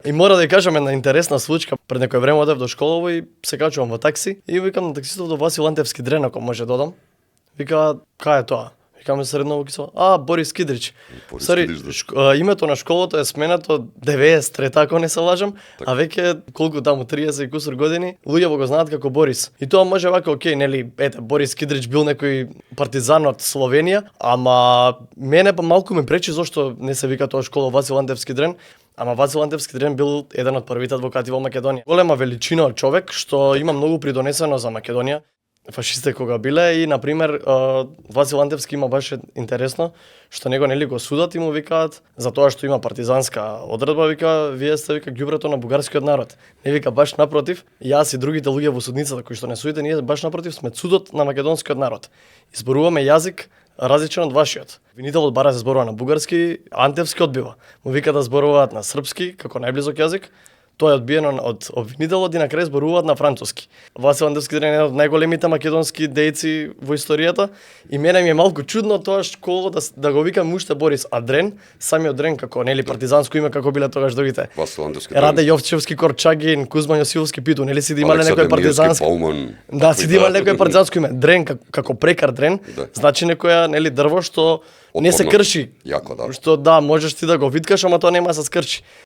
И мора да ја кажам една интересна случка. Пред некој време одев до школово и се качувам во такси и викам на таксистот до Васил Антевски Дрен, ако може додам. Вика, кај е тоа? Викаме средно кисо. Борис Кидрич. Името на школата е сменато 93 ако не се лажам, а веќе колку таму 30 и кусур години, луѓе го знаат како Борис. И тоа може вака окей, нели, ете, Борис Кидрич бил некој партизан од Словенија, ама мене па малку ме пречи зошто не се вика тоа школа Васил Антевски Дрен. Ама Васил Антевски Дрен бил еден од првите адвокати во Македонија. Голема величина од човек што има многу придонесено за Македонија. Фашистите кога биле и на пример Васил Антевски има баш интересно што него нели го судат и му викаат за тоа што има партизанска одредба, вика вие сте вика ѓубрето на бугарскиот народ. Не вика баш напротив, јас и другите луѓе во судницата кои што не судите, ние баш напротив сме судот на македонскиот народ. Изборуваме јазик различен од вашиот. Обвинителот бара да зборува на бугарски, Антевски одбива. Му вика да зборуваат на српски како најблизок јазик. Тоа е одбиено од обвинителот и на крај зборуваат на француски. Васил Антевски Дрен е еден од најголемите македонски дејци во историјата и мене ми е малку чудно тоа школа да го викам уште Борис, а Дрен, самиот Дрен како нели партизанско име како биле тогаш другите. Васил Антевски Дрен. Раде Јовчевски, Корчагин, Кузма Јосиловски Питу, нели си да имале некој партизанско. Пауман, да, си да имале некој партизанско име. Дрен како прекар Дрен, значи некоја нели дрво што не се крши. Јако, да. Што да, можеш ти да го виткаш, ама тоа нема да се скрши.